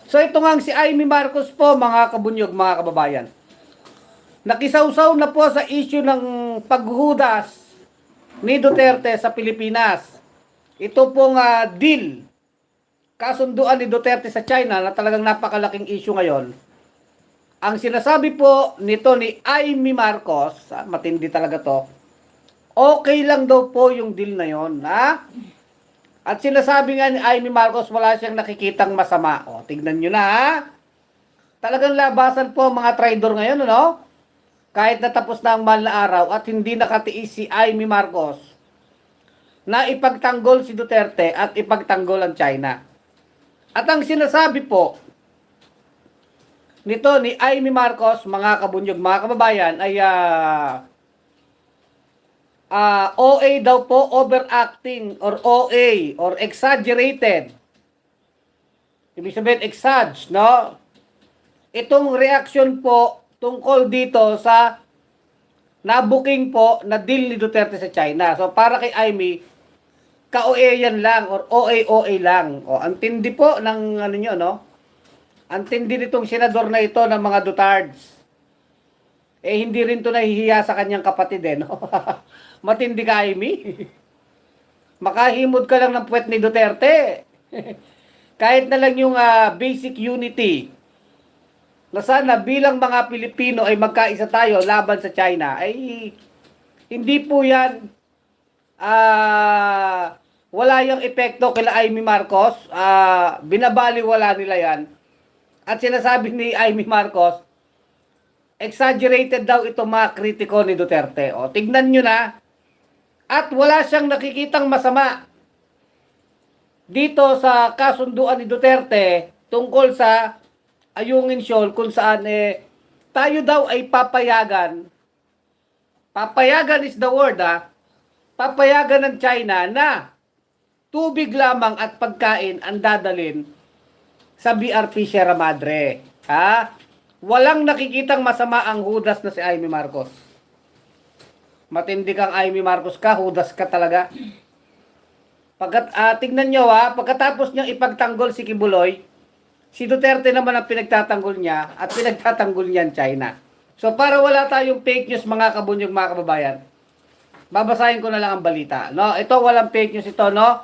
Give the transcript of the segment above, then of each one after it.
So ito nga si Amy Marcos po, mga kabunyog, mga kababayan. Nakisawsaw na po sa issue ng paghuhudas ni Duterte sa Pilipinas. Ito pong deal, kasunduan ni Duterte sa China na talagang napakalaking issue ngayon. Ang sinasabi po nito ni Amy Marcos, matindi talaga to, okay lang daw po yung deal na yon, ha? At sinasabi nga ni Amy Marcos, wala siyang nakikitang masama. O, tignan nyo na, ha? Talagang labasan po mga traidor ngayon, ano? Kahit natapos na ang mahal na araw at hindi nakatiis si Amy Marcos na ipagtanggol si Duterte at ipagtanggol ang China. At ang sinasabi po nito ni Amy Marcos, mga kabunyog, mga kababayan, ay OA daw po, overacting or OA or exaggerated. Ibig sabihin, exage, no? Itong reaction po tungkol dito sa nabuking po na deal ni Duterte sa China. So, para kay Amy, ka-OA yan lang or OA-OA lang. O, ang tindi po ng ano nyo, no? Ang tindi nitong senador na ito ng mga Dutards. Eh, hindi rin to nahihiya sa kanyang kapatid, eh, no? Matindi ka, Amy. Makahimod ka lang ng puwet ni Duterte. Kahit na lang yung basic unity na sana bilang mga Pilipino ay magkaisa tayo laban sa China, ay hindi po yan wala yung epekto kila Amy Marcos. Binabaliwala nila yan. At sinasabi ni Amy Marcos, exaggerated daw ito mga kritiko ni Duterte. O, tignan nyo na. At wala siyang nakikitang masama dito sa kasunduan ni Duterte tungkol sa Ayungin Shoal, kung saan tayo daw ay papayagan is the word, papayagan ng China na tubig lamang at pagkain ang dadalin sa BRP Sierra Madre. Ha? Walang nakikitang masama ang hudas na si Amy Marcos. Matindi kang Amy Marcos ka, hudas ka talaga. Tignan nyo, pagkatapos niyang ipagtanggol si Kibuloy, si Duterte naman ang pinagtatanggol niya at pinagtatanggol niya ang China. So para wala tayong fake news, mga kabunyog, mga kababayan, babasahin ko na lang ang balita. No? Ito, walang fake news ito, no?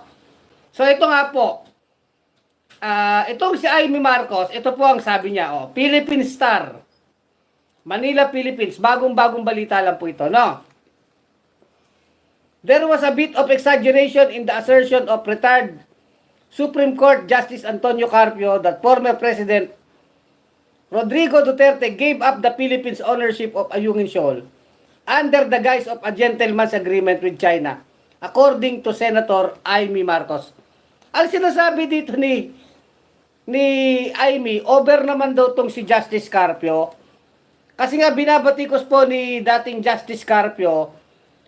So ito nga po, itong si Amy Marcos, ito po ang sabi niya, Philippine Star, Manila, Philippines, bagong-bagong balita lang po ito, no? There was a bit of exaggeration in the assertion of retired Supreme Court Justice Antonio Carpio that former President Rodrigo Duterte gave up the Philippines' ownership of Ayungin Shoal under the guise of a gentleman's agreement with China, according to Senator Amy Marcos. Ang sinasabi dito ni Amy, over naman daw tong si Justice Carpio. Kasi nga binabatikos po ni dating Justice Carpio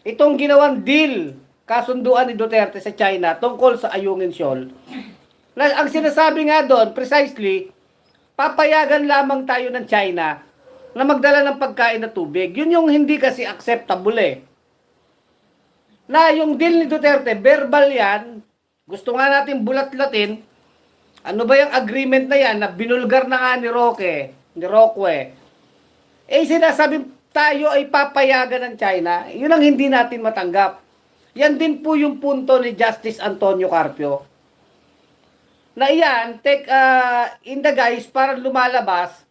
itong ginawang deal, kasunduan ni Duterte sa China tungkol sa Ayungin Shoal. Ang sinasabi nga doon, precisely, papayagan lamang tayo ng China na magdala ng pagkain na tubig. Yun yung hindi kasi acceptable, eh. Na yung deal ni Duterte, verbal yan, gusto nga natin bulat-latin, ano ba yung agreement na yan na binulgar na nga ni Roque, sinasabi tayo ay papayagan ng China, yun ang hindi natin matanggap. Yan din po yung punto ni Justice Antonio Carpio. Na iyan, in the guise, para lumalabas,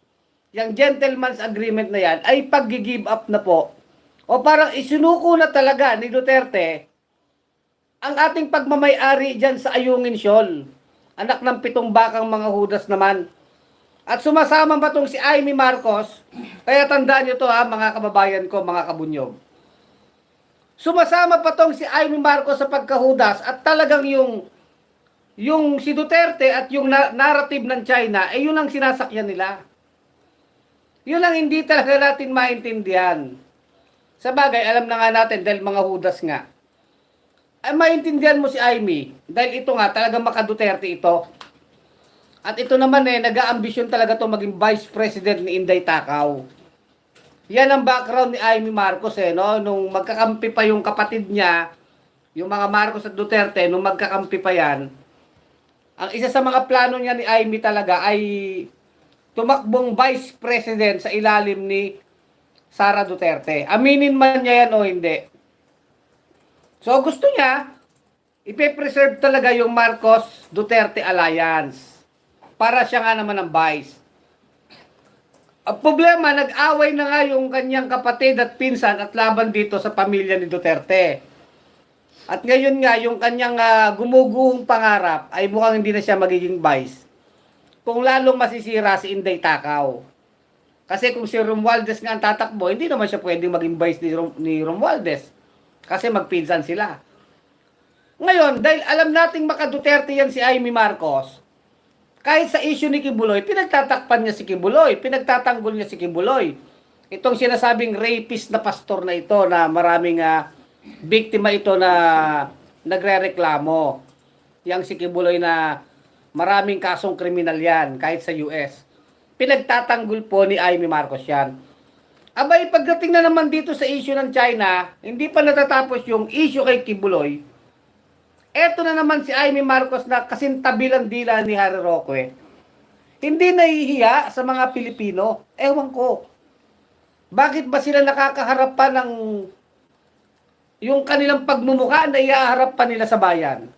yung gentleman's agreement na yan, ay pag-give up na po. O parang isinuko na talaga ni Duterte ang ating pagmamay-ari dyan sa Ayungin Shoal. Anak ng 7 bakang mga hudas naman. At sumasama pa tong si Amy Marcos, kaya tandaan nyo to, mga kababayan ko, mga kabunyog. Sumasama pa tong si Amy Marcos sa pagkahudas at talagang yung si Duterte at yung narrative ng China, yun ang sinasakyan nila. Yun ang hindi talaga natin maintindihan. Sa bagay, alam na nga natin dahil mga hudas nga. Ay maintindihan mo si Amy dahil ito nga talagang maka-Duterte ito. At ito naman nag-aambisyon talaga to maging Vice President ni Inday Takaw. Yan ang background ni Amy Marcos, no? Nung magkakampi pa yung kapatid niya, yung mga Marcos at Duterte, nung magkakampi pa yan, ang isa sa mga plano niya ni Amy talaga ay tumakbong vice president sa ilalim ni Sara Duterte. Aminin man niya yan o hindi. So gusto niya, ipe-preserve talaga yung Marcos-Duterte alliance para siya nga naman ang vice. Ang problema, nag-away na nga yung kanyang kapatid at pinsan at laban dito sa pamilya ni Duterte. At ngayon nga, yung kanyang gumuguhong pangarap ay mukhang hindi na siya magiging vice. Kung lalong masisira si Inday Takaw. Kasi kung si Romualdez nga ang tatakbo, hindi naman siya pwedeng maging vice ni Romualdez. Kasi magpinsan sila. Ngayon, dahil alam nating maka-Duterte yan si Amy Marcos, kahit sa issue ni Kibuloy, pinagtatakpan niya si Kibuloy, pinagtatanggol niya si Kibuloy. Itong sinasabing rapist na pastor na ito na maraming biktima ito na nagrereklamo. Yang si Kibuloy na maraming kasong kriminal yan, kahit sa US. Pinagtatanggol po ni Amy Marcos yan. Abay, pagdating na naman dito sa issue ng China, hindi pa natatapos yung issue kay Kibuloy. Eto na naman si Amy Marcos na kasintabilang dila ni Harry Roque. Hindi nahihiya sa mga Pilipino. Ewan ko. Bakit ba sila nakakaharap pa ng yung kanilang pagmumukha na iaharap pa nila sa bayan?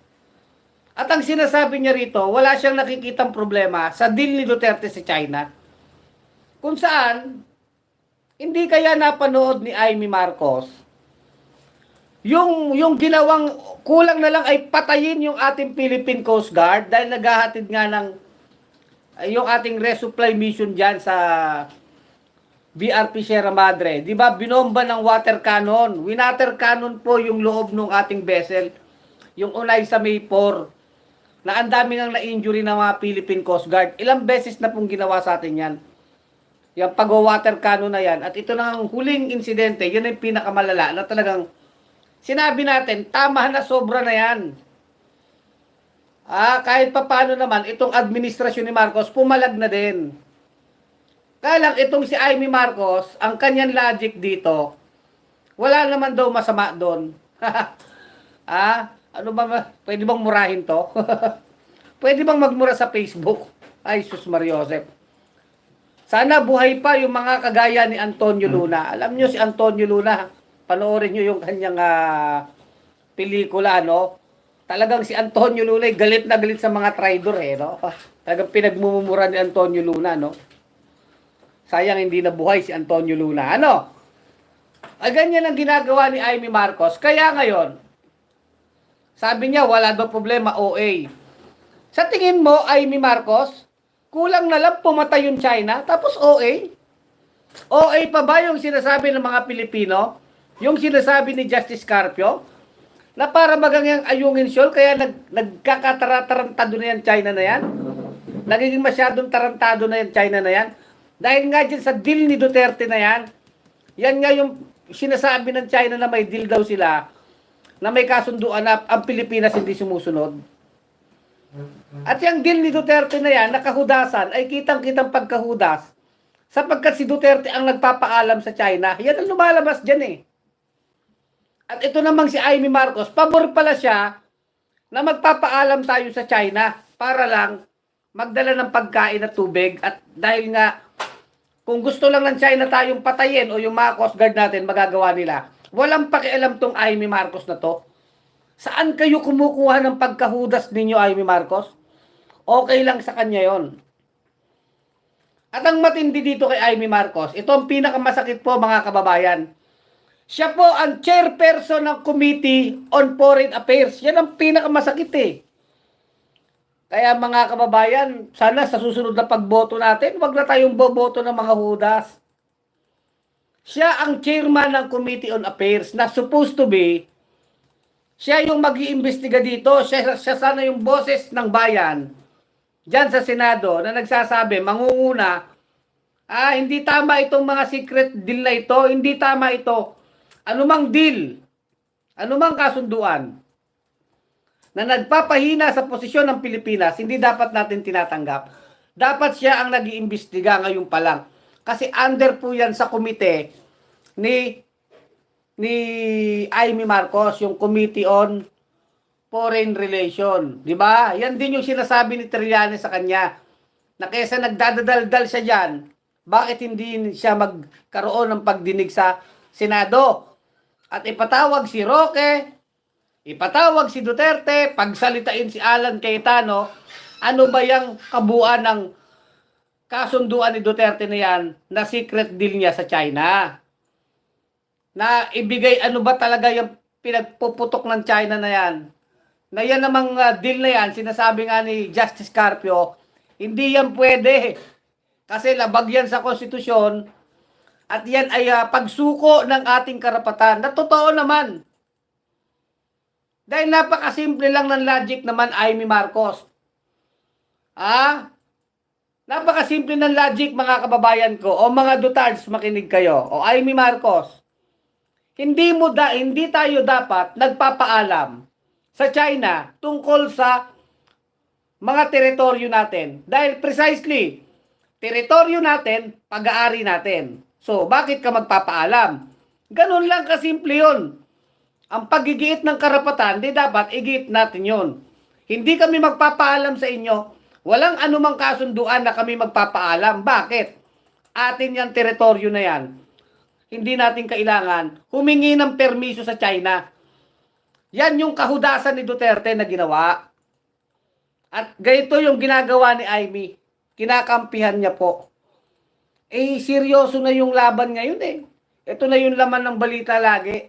At ang sinasabi niya rito, wala siyang nakikitang problema sa deal ni Duterte sa China. Kung saan, hindi kaya napanood ni Amy Marcos yung ginawang kulang na lang ay patayin yung ating Philippine Coast Guard dahil naghahatid nga ng yung ating resupply mission dyan sa BRP Sierra Madre. Di ba binomba ng water cannon? Winater cannon po yung loob ng ating vessel. Yung unay sa May 4 na ang dami ngang na-injury ng mga Philippine Coast Guard. Ilang beses na pong ginawa sa atin yan. Yung pag-water cannon na yan. At ito na ang huling insidente, yun ang pinakamalala na talagang sinabi natin, tama na, sobra na yan. Kahit pa paano naman, itong administrasyon ni Marcos, pumalag na din. Kaya lang, itong si Amy Marcos, ang kanyang logic dito, wala naman daw masama doon. Ano ba, pwede bang murahin to? Pwede bang magmura sa Facebook? Ay, sus Mariosep. Sana buhay pa yung mga kagaya ni Antonio Luna. Alam nyo si Antonio Luna, panoorin nyo yung kanyang pelikula, no? Talagang si Antonio Luna galit na galit sa mga traidor, no? Talagang pinagmumura ni Antonio Luna, no? Sayang hindi na buhay si Antonio Luna. Ano? Ganyan ang ginagawa ni Amy Marcos. Kaya ngayon, sabi niya, wala daw problema, OA. Sa tingin mo, Amy Marcos, kulang na lang pumatay yung China, tapos OA? OA pa ba yung sinasabi ng mga Pilipino? Yung sinasabi ni Justice Carpio, na para magangyang ayungin siyol, kaya nagkakatarantado na yan China na yan. Nagiging masyadong tarantado na yan China na yan. Dahil nga dyan sa deal ni Duterte na yan, yan nga yung sinasabi ng China na may deal daw sila, na may kasunduan na ang Pilipinas hindi sumusunod. At yung deal ni Duterte na yan, nakahudasan, ay kitang-kitang pagkahudas, sapagkat si Duterte ang nagpapaalam sa China. Yan ang lumalabas dyan eh. At ito namang si Amy Marcos, pabor pala siya na magpapaalam tayo sa China para lang magdala ng pagkain at tubig. At dahil nga, kung gusto lang ng China tayong patayin o yung mga Coast Guard natin, magagawa nila. Walang pakialam tong Amy Marcos na to. Saan kayo kumukuha ng pagkahudas ninyo, Amy Marcos? Okay lang sa kanya yon. At ang matindi dito kay Amy Marcos, ito ang pinakamasakit po mga kababayan. Siya po ang chairperson ng Committee on Foreign Affairs. Yan ang pinakamasakit eh. Kaya mga kababayan, sana sa susunod na pagboto natin, wag na tayong boboto ng mga hudas. Siya ang chairman ng Committee on Affairs na supposed to be, siya yung mag-iimbestiga dito. Siya sana yung boses ng bayan dyan sa Senado na nagsasabi, mangunguna, hindi tama itong mga secret deal na ito, hindi tama ito. Anumang deal, anumang kasunduan na nagpapahina sa posisyon ng Pilipinas, hindi dapat natin tinatanggap. Dapat siya ang nag-iimbestiga ngayon pa lang. Kasi under po yan sa komite ni Amy Marcos, yung Committee on foreign relation. Di ba? Yan din yung sinasabi ni Trillanes sa kanya. Na kesa nagdadaldal siya dyan, bakit hindi siya magkaroon ng pagdinig sa Senado? At ipatawag si Roque, ipatawag si Duterte, pagsalitain si Alan Cayetano, ano ba yung kabuuan ng kasunduan ni Duterte na yan na secret deal niya sa China? Na ibigay ano ba talaga yung pinagpuputok ng China na yan? Na yan namang deal na yan, sinasabi nga ni Justice Carpio, hindi yan pwede. Kasi labag yan sa konstitusyon at yan ay pagsuko ng ating karapatan. Na totoo naman. Dahil napakasimple lang ng logic naman, Amy Marcos. Napakasimple ng logic, mga kababayan ko, o mga Dutards, makinig kayo, o Amy Marcos. Hindi tayo dapat nagpapaalam sa China tungkol sa mga teritoryo natin. Dahil precisely, teritoryo natin, pag-aari natin. So, bakit ka magpapaalam? Ganun lang kasimple yun. Ang pagigiit ng karapatan, di dapat igiit natin yun. Hindi kami magpapaalam sa inyo. Walang anumang kasunduan na kami magpapaalam. Bakit? Atin yung teritoryo na yan. Hindi natin kailangan humingi ng permiso sa China. Yan yung kahudasan ni Duterte na ginawa. At ganito yung ginagawa ni Amy. Kinakampihan niya po. Seryoso na yung laban ngayon eh. Ito na yung laman ng balita lagi.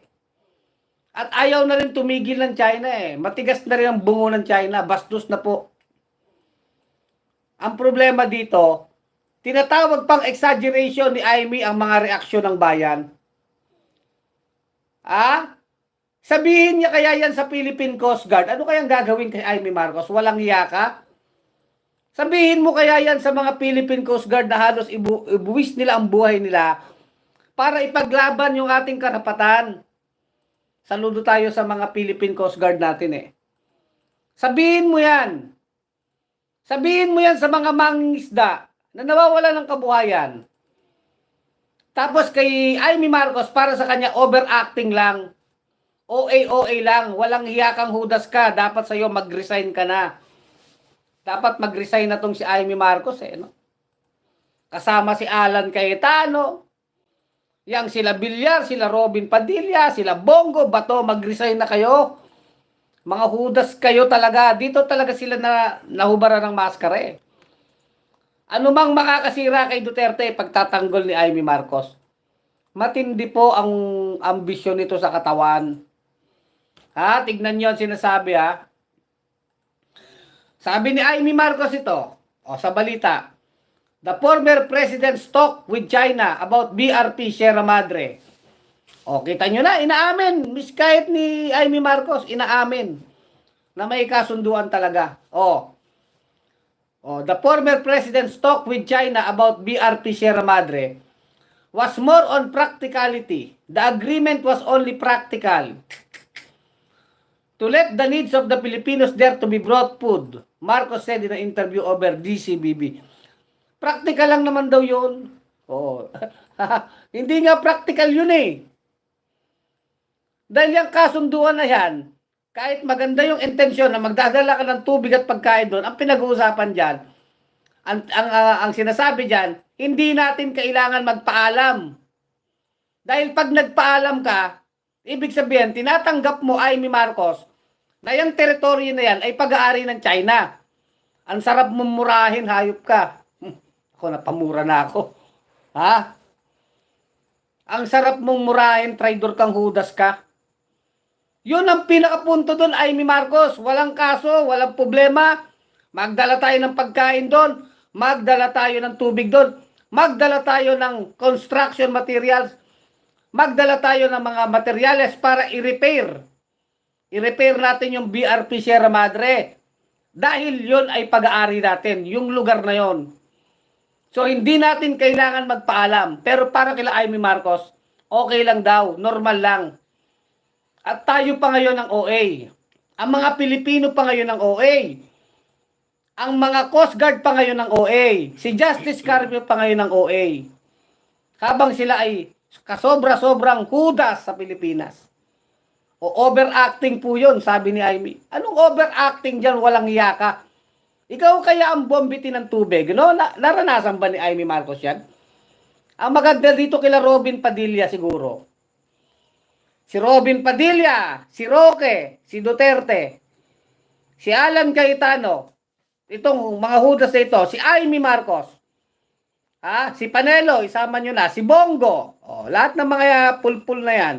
At ayaw na rin tumigil ng China eh. Matigas na rin ang bungo ng China. Bastos na po. Ang problema dito, tinatawag pang exaggeration ni Amy ang mga reaksyon ng bayan. Sabihin niya kaya yan sa Philippine Coast Guard. Ano kayang gagawin kay Amy Marcos? Walang hiya ka? Sabihin mo kaya yan sa mga Philippine Coast Guard na halos ibuwis nila ang buhay nila para ipaglaban yung ating karapatan. Saludo tayo sa mga Philippine Coast Guard natin eh. Sabihin mo yan. Sabihin mo yan sa mga mangingisda na nawawala ng kabuhayan. Tapos kay Amy Marcos, para sa kanya overacting lang. OA lang. Walang hiya kang hudas ka. Dapat sa'yo mag-resign ka na. Dapat mag-resign na tong si Amy Marcos eh. No? Kasama si Alan Cayetano. Yang sila Villar, sila Robin Padilla, sila Bongo, Bato, mag-resign na kayo. Mga hudas kayo talaga. Dito talaga sila na nahubaran ng maskara eh. Ano mang makakasira kay Duterte pagtatanggol ni Amy Marcos. Matindi po ang ambisyon nito sa katawan. Tignan niyo ang sinasabi Sabi ni Amy Marcos ito, sa balita, the former president's talk with China about BRP Sierra Madre. Kita nyo na, inaamin. Kahit ni Amy Marcos, inaamin na may kasunduan talaga. The former president's talk with China about BRP Sierra Madre was more on practicality. The agreement was only practical. To let the needs of the Filipinos there to be brought food, Marcos said in an interview over DCBB. Practical lang naman daw yun. Hindi nga practical yun eh. Dahil yung kasunduan na yan, kahit maganda yung intensyon na magdadala ka ng tubig at pagkain doon, ang pinag-uusapan dyan, ang sinasabi dyan, hindi natin kailangan magpaalam. Dahil pag nagpaalam ka, ibig sabihin, tinatanggap mo, Amy Marcos, na yung teritoryo na yan ay pag-aari ng China. Ang sarap mong murahin, hayop ka. Ako, napamura na ako. Ang sarap mong murahin, traidor kang hudas ka. Yun ang pinakapunto doon, Amy Marcos. Walang kaso, walang problema. Magdala tayo ng pagkain doon. Magdala tayo ng tubig doon. Magdala tayo ng construction materials. Magdala tayo ng mga materyales para i-repair. I-repair natin yung BRP Sierra Madre. Dahil yun ay pag-aari natin. Yung lugar na yon. So, hindi natin kailangan magpaalam. Pero para kila Amy Marcos, okay lang daw. Normal lang. At tayo pa ngayon ng OA. Ang mga Pilipino pa ngayon ng OA. Ang mga Coast Guard pa ngayon ng OA. Si Justice Carpio pa ngayon ng OA. Habang sila ay kasobra-sobrang hudas sa Pilipinas. O overacting po yun, sabi ni Amy. Anong overacting dyan? Walang hiya ka. Ikaw kaya ang bombitin ng tubig, no? Naranasan ba ni Amy Marcos yan? Ang maganda dito kila Robin Padilla siguro. Si Robin Padilla, si Roque, si Duterte, si Alan Cayetano, itong mga hudas na ito, si Amy Marcos, si Panelo, isama nyo na, si Bongo, lahat ng mga pulpul na yan.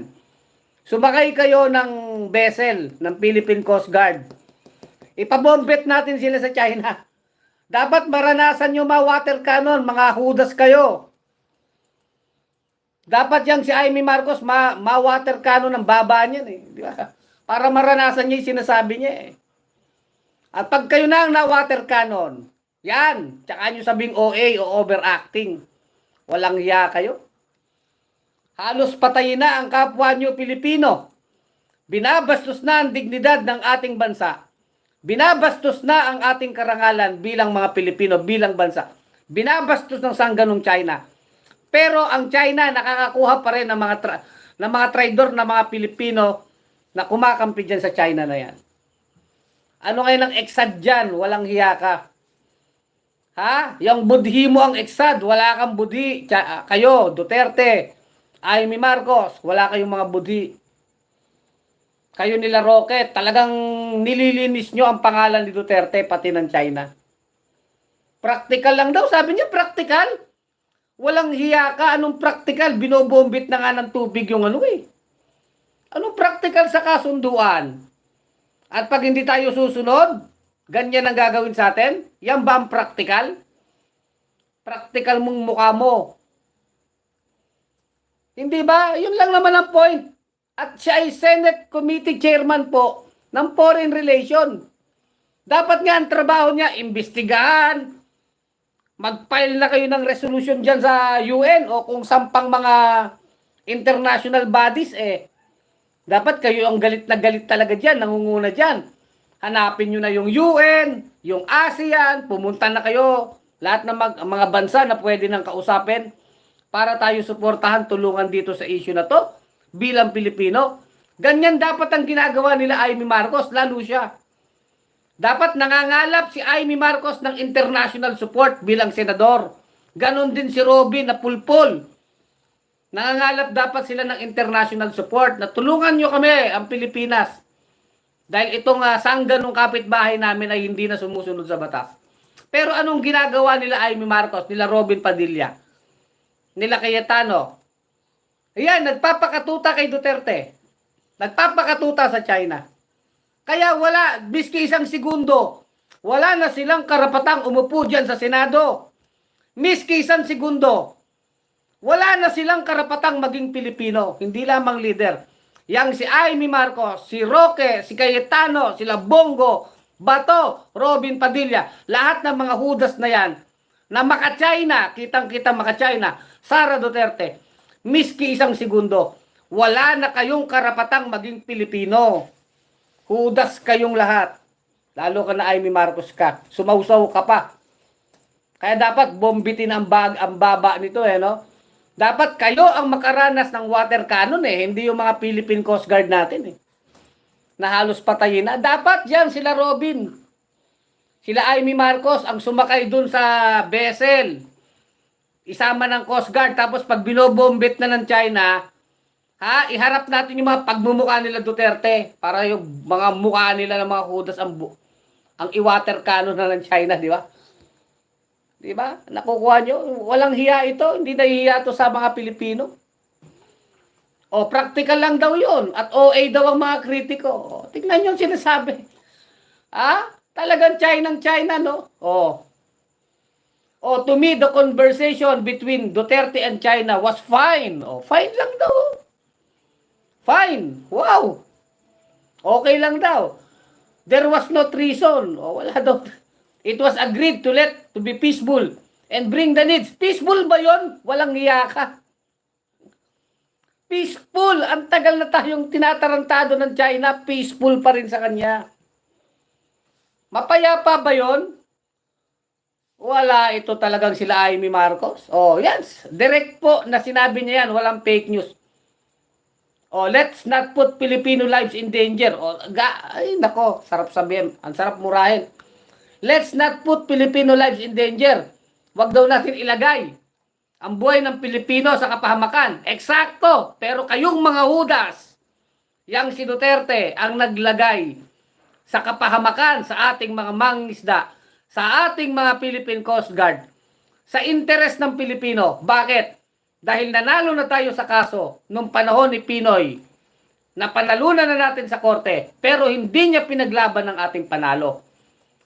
Sumakay kayo ng vessel ng Philippine Coast Guard. Ipabombet natin sila sa China. Dapat maranasan nyo mga water cannon, mga hudas kayo. Dapat yang si Amy Marcos ma-water cannon ng baba niyan eh. Di ba? Para maranasan niya yung sinasabi niya eh. At pag kayo na ang na-water cannon, yan, tsaka nyo sabing OA o overacting. Walang hiya kayo. Halos patayin na ang kapwa nyo Pilipino. Binabastos na ang dignidad ng ating bansa. Binabastos na ang ating karangalan bilang mga Pilipino, bilang bansa. Binabastos ng sangganong China. Pero ang China nakakakuha pa rin ng mga traidor na mga Pilipino na kumakampi dyan sa China na yan. Ano ngayon ang exad dyan? Walang hiya ka. Yung budhi mo ang exad, wala kang budhi. Kayo, Duterte, Amy Marcos, wala kayong mga budhi. Kayo nila Roque, talagang nililinis nyo ang pangalan ni Duterte pati ng China. Practical lang daw, sabi niya practical. Walang hiya ka, anong practical? Binobombit na nga ng tubig yung ano eh. Anong practical sa kasunduan? At pag hindi tayo susunod, ganyan ang gagawin sa atin? Yan ba ang practical? Practical mong mukha mo. Hindi ba? Yun lang naman ang point. At siya ay Senate Committee Chairman po ng Foreign Relations. Dapat nga ang trabaho niya, imbestigahan, mag-file na kayo ng resolution dyan sa UN o kung sampang mga international bodies dapat kayo ang galit na galit talaga dyan, nangunguna dyan. Hanapin nyo na yung UN, yung ASEAN, pumunta na kayo, lahat ng mga bansa na pwede nang kausapin para tayo suportahan, tulungan dito sa issue na to bilang Pilipino. Ganyan dapat ang ginagawa nila Amy Marcos, lalo siya. Dapat nangangalap si Amy Marcos ng international support bilang senador. Ganon din si Robin na pulpul. Nangangalap dapat sila ng international support na tulungan nyo kami, ang Pilipinas. Dahil itong sangganong kapitbahay namin ay hindi na sumusunod sa batas. Pero anong ginagawa nila Amy Marcos, nila Robin Padilla, nila Cayetano? Ayan, nagpapakatuta kay Duterte. Nagpapakatuta sa China. Kaya wala, biski isang segundo, wala na silang karapatang umupo dyan sa Senado. Miski isang segundo, wala na silang karapatang maging Pilipino, hindi lamang leader. Yang si Amy Marcos, si Roque, si Cayetano, sila Bongo, Bato, Robin Padilla, lahat ng mga hudas na yan, na maka-China, kitang-kita maka-China, Sara Duterte, miski isang segundo, wala na kayong karapatang maging Pilipino. Hudas kayong lahat. Lalo ka na Amy Marcos ka. Sumausaw ka pa. Kaya dapat bombitin ang baba nito no? Dapat kayo ang makaranas ng water cannon hindi yung mga Philippine Coast Guard natin na halos patayin na. Dapat yan sila Robin. Sila Amy Marcos ang sumakay dun sa vessel. Isama ng Coast Guard. Tapos pag binobombit na ng China, iharap natin yung mga pagmumukha nila Duterte para yung mga mukha nila ng mga hudas ang i-water cannon na ng China, di ba? Di ba? Nakukuha nyo? Walang hiya ito. Hindi nahihiya ito sa mga Pilipino. Practical lang daw yun. At OA daw ang mga kritiko. Tignan nyo yung sinasabi. Talagang China, no? To me, the conversation between Duterte and China was fine. Fine lang daw. Fine. Wow. Okay lang daw. There was no treason. Wala daw. It was agreed to be peaceful and bring the needs. Peaceful ba yon? Walang hiya ka. Peaceful. Ang tagal na tayong tinatarantado ng China, peaceful pa rin sa kanya. Mapayapa ba yon? Wala, ito talagang sila Amy Marcos. Yes. Direct po na sinabi niya yan. Walang fake news. Oh, let's not put Filipino lives in danger. Oh, ay nako, sarap sabihin. Ang sarap murahin. Let's not put Filipino lives in danger. Wag daw natin ilagay ang buhay ng Pilipino sa kapahamakan. Eksakto. Pero kayong mga hudas, yang si Duterte ang naglagay sa kapahamakan sa ating mga mangingisda, sa ating mga Philippine Coast Guard, sa interes ng Pilipino. Bakit? Dahil nanalo na tayo sa kaso nung panahon ni Pinoy na panalunan na natin sa korte pero hindi niya pinaglaban ng ating panalo.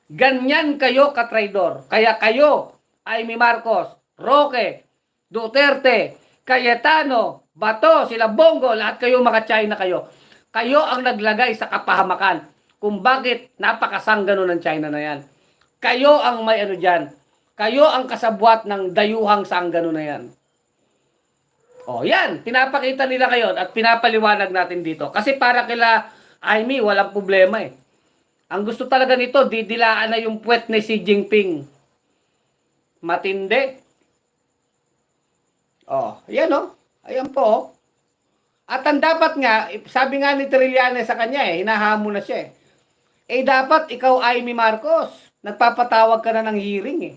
Ganyan kayo katraidor. Kaya kayo, Amy Marcos, Roque, Duterte, Cayetano, Bato, sila Bongo, lahat kayo mga China kayo. Kayo ang naglagay sa kapahamakan kung bakit napakasanggano ng China na yan. Kayo ang may ano dyan. Kayo ang kasabwat ng dayuhang sanggano na yan. O yan, pinapakita nila kayo at pinapaliwanag natin dito. Kasi para kila Amy, walang problema eh. Ang gusto talaga nito, didilaan na yung puwet ni Xi Jinping. Matindi. O, yan o. Ayan po o. At ang dapat nga, sabi nga ni Trillanes sa kanya eh, hinahamon na siya eh. Eh dapat ikaw Amy Marcos, nagpapatawag ka na ng hearing eh.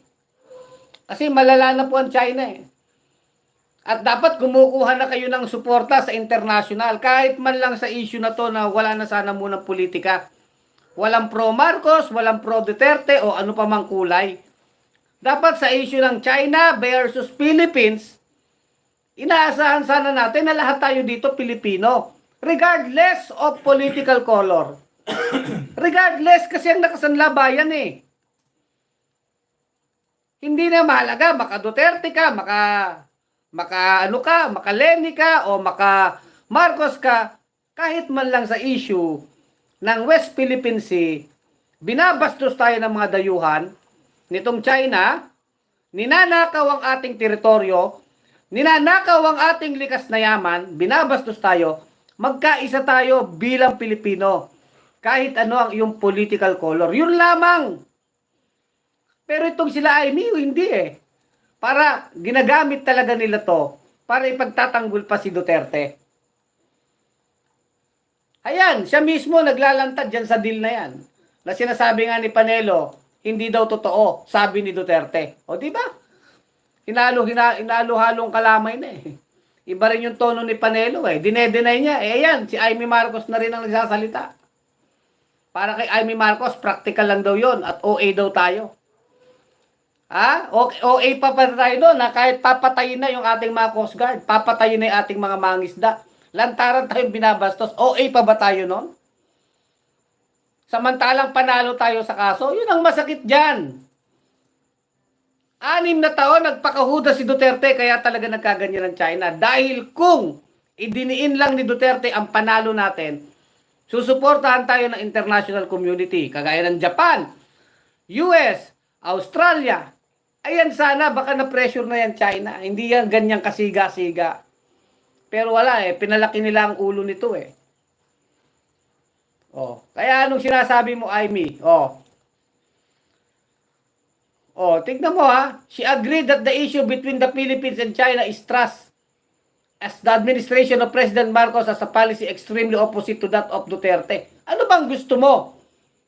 Kasi malala na po ang China eh. At dapat kumukuha na kayo ng suporta sa international. Kahit man lang sa issue na to na wala na sana muna politika. Walang pro Marcos, walang pro Duterte o ano pa mang kulay. Dapat sa issue ng China versus Philippines, inaasahan sana natin na lahat tayo dito Pilipino. Regardless of political color. Regardless kasi ang nakasanlabayan eh. Hindi na mahalaga, maka Duterte ka, maka Lenny ka, o maka Marcos ka, kahit man lang sa issue ng West Philippine Sea, binabastos tayo ng mga dayuhan nitong China, ninanakaw ang ating teritoryo, ninanakaw ang ating likas na yaman, binabastos tayo, magkaisa tayo bilang Pilipino, kahit ano ang iyong political color. Yun lamang. Pero itong sila Amy, hindi eh. Para ginagamit talaga nila to para ipagtatanggol pa si Duterte. Ayan, siya mismo naglalantad dyan sa deal na yan. Na sinasabi nga ni Panelo, hindi daw totoo, sabi ni Duterte. O di ba? Hinalo-halong kalamay na eh. Iba rin yung tono ni Panelo eh. Dinedenay niya. Eh ayan, si Amy Marcos na rin ang nagsasalita. Para kay Amy Marcos, practical lang daw yon at OA daw tayo. Ha? OA pa tayo doon na kahit papatayin na yung ating mga Coast Guard, papatayin na yung ating mga mangisda. Lantaran tayong binabastos. OA pa ba tayo noon? Samantalang panalo tayo sa kaso, yun ang masakit dyan. 6 na taon nagpakahuda si Duterte kaya talaga nagkaganyan ng China. Dahil kung idiniin lang ni Duterte ang panalo natin, susuportahan tayo ng international community, kagaya ng Japan, US, Australia. Ayan sana, baka na-pressure na yan China. Hindi yan ganyang kasiga-siga. Pero wala eh, pinalaki nila ang ulo nito eh. Oh, kaya anong sinasabi mo, Amy? Tignan mo ha. She agreed that the issue between the Philippines and China is trust. As the administration of President Marcos has a policy extremely opposite to that of Duterte. Ano bang gusto mo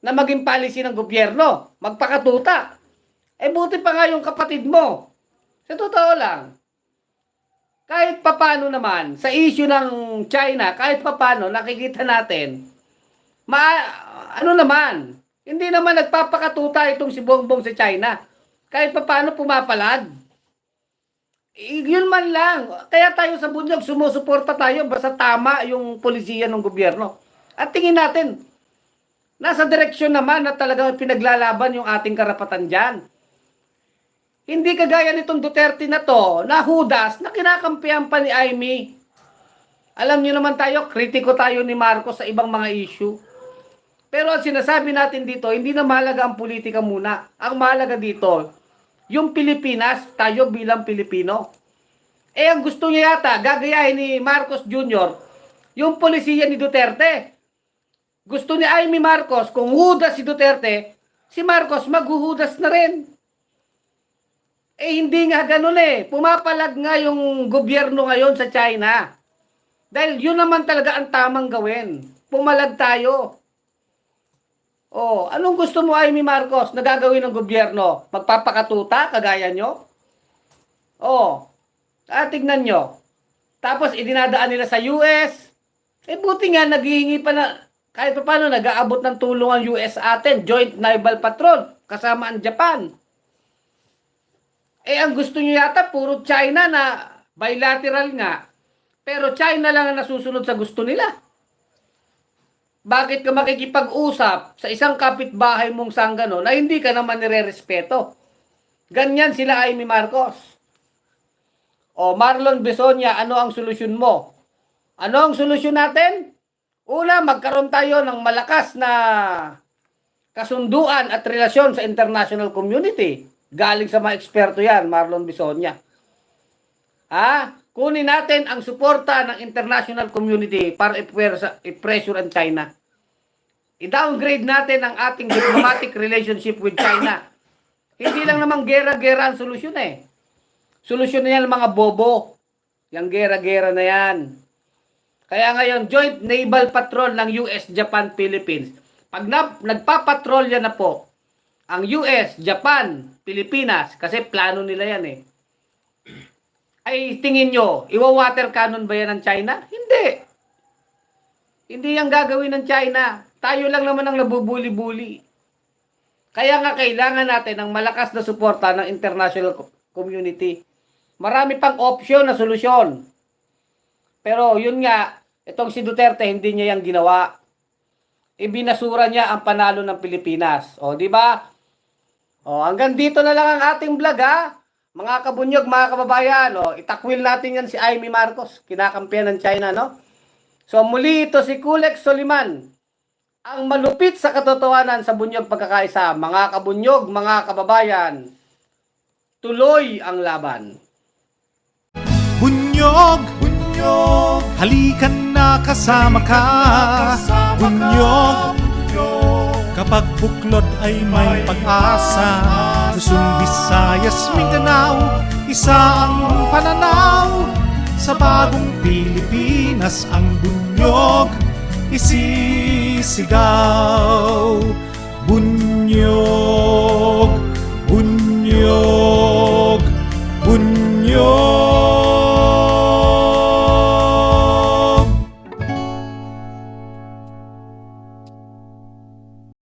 na maging policy ng gobyerno? Magpakatuta. Eh buti pa nga yung kapatid mo. Sa totoo lang. Kahit papano naman, sa issue ng China, kahit papano, nakikita natin, hindi naman nagpapakatuta itong si Bongbong sa China. Kahit papano pumapalag. Yun man lang. Kaya tayo sa bundok, sumusuporta tayo basta tama yung polisiya ng gobyerno. At tingin natin, nasa direksyon naman na talagang pinaglalaban yung ating karapatan dyan. Hindi kagaya nitong Duterte na to, na hudas, na kinakampihan pa ni Amy. Alam niyo naman tayo, kritiko tayo ni Marcos sa ibang mga issue. Pero ang sinasabi natin dito, hindi na mahalaga ang politika muna. Ang mahalaga dito, yung Pilipinas, tayo bilang Pilipino. Eh ang gusto niya yata, gagayahin ni Marcos Jr., yung polisiya ni Duterte. Gusto ni Amy Marcos, kung hudas si Duterte, si Marcos maghuhudas na rin. Eh hindi nga ganun eh. Pumapalag nga yung gobyerno ngayon sa China. Dahil yun naman talaga ang tamang gawin. Pumalag tayo. Oh, anong gusto mo, Amy Marcos, na gagawin ng gobyerno? Magpapakatuta, kagaya nyo? Oh, tignan nyo. Tapos, idinadaan nila sa US. Buti nga, naghihingi pa na, kahit pa paano, nag-aabot ng tulong ang US atin, Joint Naval Patrol, kasama ang Japan. Ang gusto nyo yata, puro China na bilateral nga. Pero China lang ang nasusunod sa gusto nila. Bakit ka makikipag-usap sa isang kapitbahay mong sanggano na hindi ka naman nire-respeto? Ganyan sila, Amy Marcos. O Marlon Besonia, ano ang solusyon mo? Ano ang solusyon natin? Una, magkaroon tayo ng malakas na kasunduan at relasyon sa international community. Galing sa mga eksperto yan, Marlon Besonia. Kunin natin ang suporta ng international community para i-pressure ang China. I-downgrade natin ang ating diplomatic relationship with China. Hindi lang naman gera-gera ang solusyon eh. Solusyon na yan mga bobo. Yung gera-gera na yan. Kaya ngayon, Joint Naval Patrol ng US, Japan, Philippines. Pag nagpapatrolya na po ang US, Japan, Pilipinas, kasi plano nila yan eh. Ay tingin nyo, iwa-water cannon ba yan ng China? Hindi. Hindi yan gagawin ng China. Tayo lang naman ang nabubuli-buli. Kaya nga kailangan natin ng malakas na suporta ng international community. Marami pang opsyon na solusyon. Pero yun nga, itong si Duterte hindi niya yan ginawa. Ibinasura niya ang panalo ng Pilipinas. O, di ba? O, hanggang dito na lang ang ating vlog ha. Mga kabunyog, mga kababayan, itakwil natin yan si Amy Marcos, kinakampihan ng China, no? So muli ito si Kulex Soliman, ang malupit sa katotohanan sa bunyog pagkakaisa. Mga kabunyog, mga kababayan, tuloy ang laban. Bunyog, bunyog, halikan na kasama ka. Bunyog, kapag buklod ay may pag-asa. Luzon, Visayas, Mindanao, isa ang pananaw. Sa bagong Pilipinas ang bunyog isisigaw. Bunyog, bunyog.